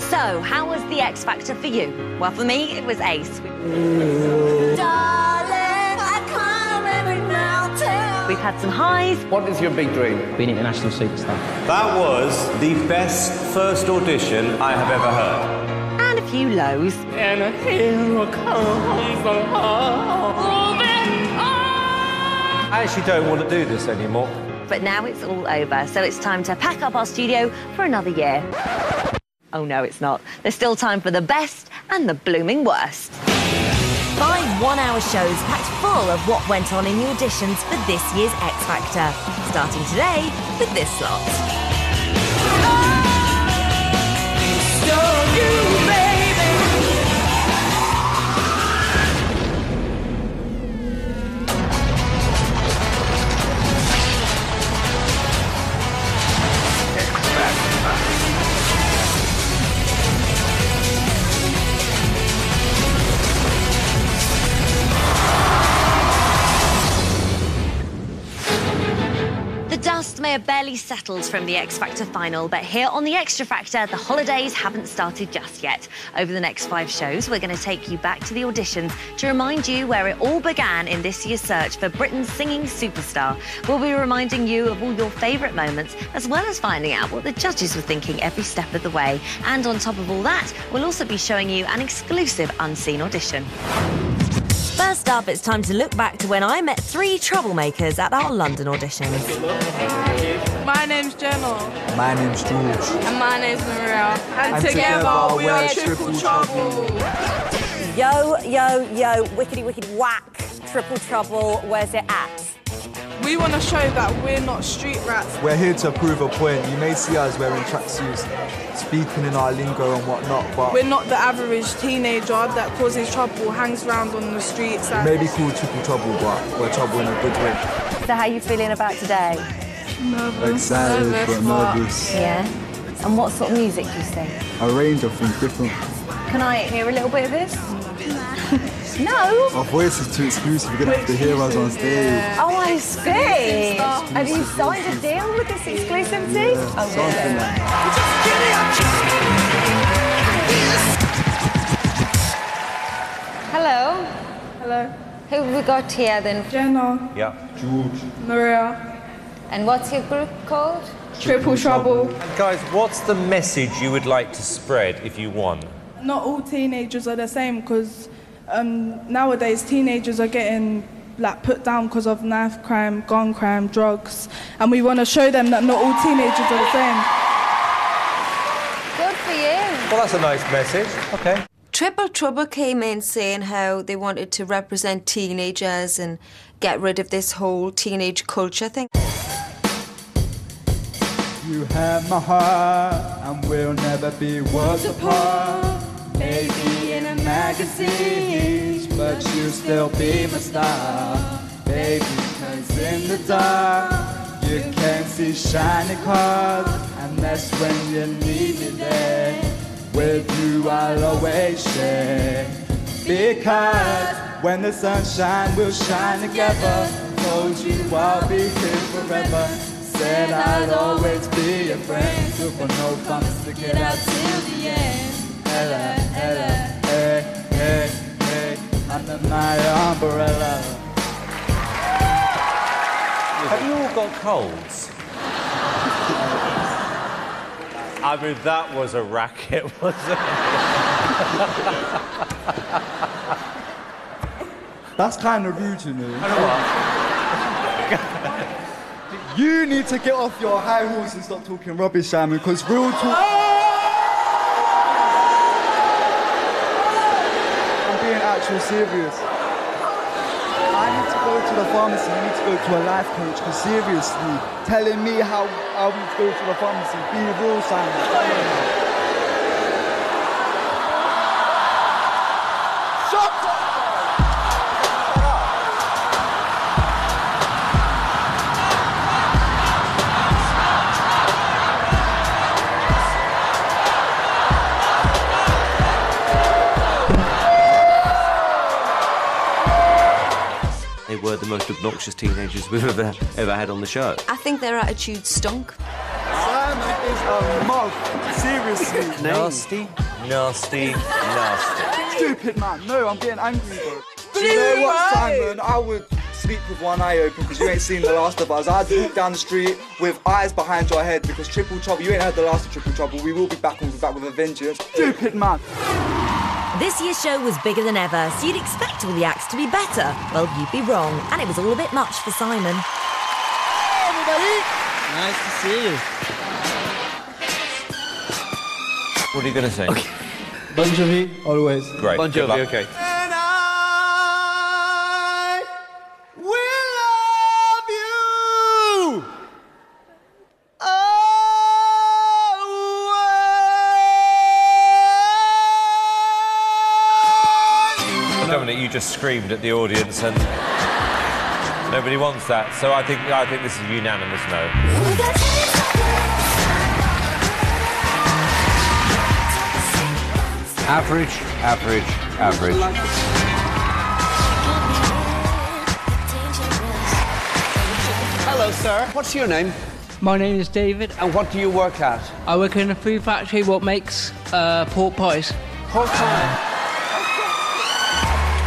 So, how was the X Factor for you? Well, for me, it was ace. We've had some highs. What is your big dream? Being an international superstar. That was the best first audition I have ever heard. And a few lows. And here comes the heart. I actually don't want to do this anymore. But now it's all over, so it's time to pack up our studio for another year. Oh no, it's not. There's still time for the best and the blooming worst. 5 one-hour shows packed full of what went on in the auditions for this year's X Factor. Starting today with this slot. The dust may have barely settled from the X Factor final, but here on the Extra Factor, the holidays haven't started just yet. Over the next 5 shows, we're going to take you back to the auditions to remind you where it all began in this year's search for Britain's singing superstar. We'll be reminding you of all your favourite moments, as well as finding out what the judges were thinking every step of the way. And on top of all that, we'll also be showing you an exclusive unseen audition. First up, it's time to look back to when I met 3 troublemakers at our London auditions. My name's Jenna. My name's George. And my name's Maria. And together we are Triple Trouble. Yo, yo, yo, wickety, wicked whack, Triple Trouble, where's it at? We want to show that we're not street rats. We're here to prove a point. You may see us wearing tracksuits, speaking in our lingo and whatnot, but We're not the average teenager that causes trouble, hangs around on the streets. we may be called Triple Trouble, but we're trouble in a good way. So how are you feeling about today? Nervous. Excited but nervous. Yeah. And what sort of music do you sing? A range of things, different. Can I hear a little bit of this? No? Our voice is too exclusive. You're gonna have to hear us on stage. Oh, I see. Have you signed a deal with this exclusivity? Yeah, Oh, something yeah. like Hello. Hello. Who have we got here then? Jenna. Yeah. George. Maria. And what's your group called? Triple Trouble. And guys, what's the message you would like to spread if you won? Not all teenagers are the same because nowadays teenagers are getting put down because of knife crime, gun crime, drugs, and we want to show them that not all teenagers are the same. Good for you. Well, that's a nice message. Okay. Triple Trouble came in saying how they wanted to represent teenagers and get rid of this whole teenage culture thing. You have my heart, and we'll never be worlds apart. Maybe in a magazine, but you'll still be my star. Baby, 'cause in the dark, you can see shiny cars, and that's when you need me there. With you I'll always share. Because when the sunshine will shine together, told you I'll be here forever. Said I'd always be your friend. Took on no promise to get out till the end. Ella, Ella, hey, hey, hey, under my umbrella. Have you all got colds? I mean, that was a racket, wasn't it? That's kind of rude, you know. I know what? You need to get off your high horse and stop talking rubbish, Simon, because real talk... I'm being actually serious. I need to go to the pharmacy, you need to go to a life coach, because seriously, telling me how I need to go to the pharmacy, be real, Simon. Shut up! They were the most obnoxious teenagers we've ever had on the show. I think their attitude stunk. Simon, is a mug. Seriously. Nasty, nasty, nasty. Stupid man. No, I'm getting angry, bro. You know what, Simon? I would sleep with one eye open because you ain't seen The Last of Us. I'd walk down the street with eyes behind your head because Triple Trouble, you ain't heard the last of Triple Trouble. We will be back and we'll be back with a vengeance. Stupid man. This year's show was bigger than ever, so you'd expect all the acts to be better. Well, you'd be wrong, and it was all a bit much for Simon. Hey, everybody! Nice to see you. What are you going to sing? Okay. Bon Jovi, always. Great. Bon Jovi, okay. And I will love you always. Dominic, you just screamed at the audience and nobody wants that. So I think this is a unanimous no. Average, average, average. Hello, sir. What's your name? My name is David. And what do you work at? I work in a food factory what makes pork pies. Pork pie.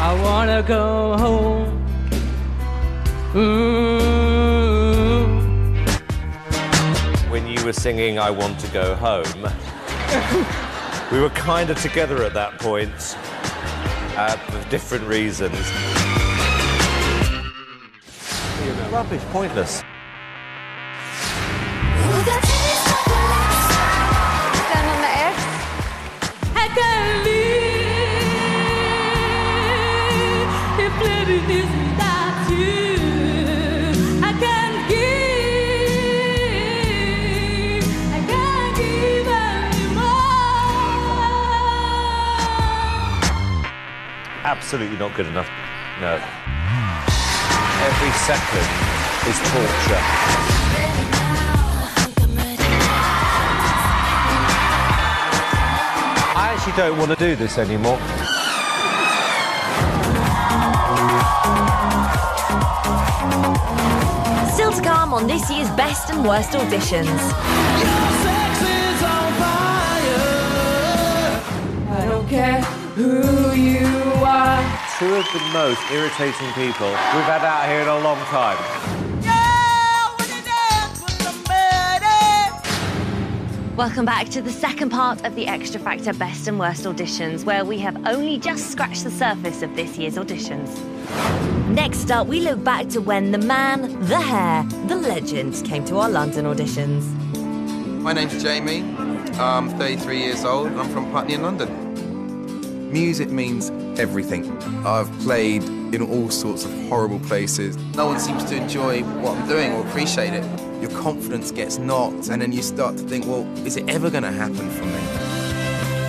I wanna go home. Ooh. When you were singing I Want to Go Home, we were kind of together at that point for different reasons. Rubbish, pointless. Absolutely not good enough. No. Every second is torture. I actually don't want to do this anymore. Still to come on this year's best and worst auditions. I don't care who you are. Two of the most irritating people we've had out here in a long time. Welcome back to the second part of the Extra Factor Best and Worst auditions, where we have only just scratched the surface of this year's auditions. Next up, we look back to when the man, the hair, the legend came to our London auditions. My name's Jamie. I'm 33 years old and I'm from Putney in London. Music means everything. I've played in all sorts of horrible places. No one seems to enjoy what I'm doing or appreciate it. Your confidence gets knocked and then you start to think, well, is it ever going to happen for me?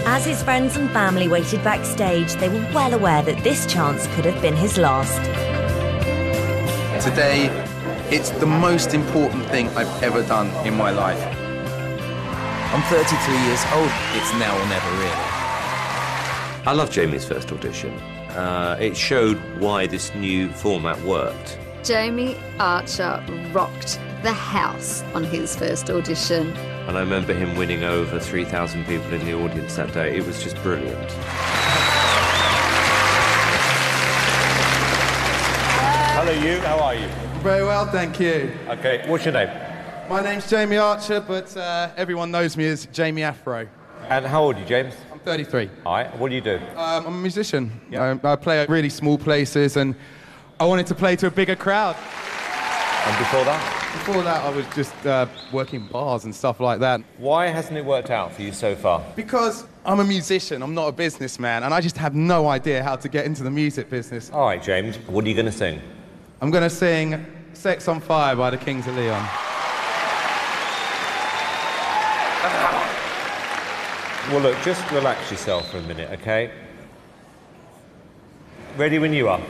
As his friends and family waited backstage, they were well aware that this chance could have been his last. Today, it's the most important thing I've ever done in my life. I'm 33 years old. It's now or never, really. I love Jamie's first audition. It showed why this new format worked. Jamie Archer rocked the house on his first audition. And I remember him winning over 3,000 people in the audience that day. It was just brilliant. Hello, you. How are you? Very well, thank you. Okay, what's your name? My name's Jamie Archer, but everyone knows me as Jamie Afro. And how old are you, James? I'm 33. All right, what do you do? I'm a musician. Yeah. I play at really small places, and I wanted to play to a bigger crowd. And before that? Before that, I was just working bars and stuff like that. Why hasn't it worked out for you so far? Because I'm a musician, I'm not a businessman, and I just have no idea how to get into the music business. All right, James, what are you going to sing? I'm going to sing Sex on Fire by the Kings of Leon. Well, look, just relax yourself for a minute, okay? Ready when you are.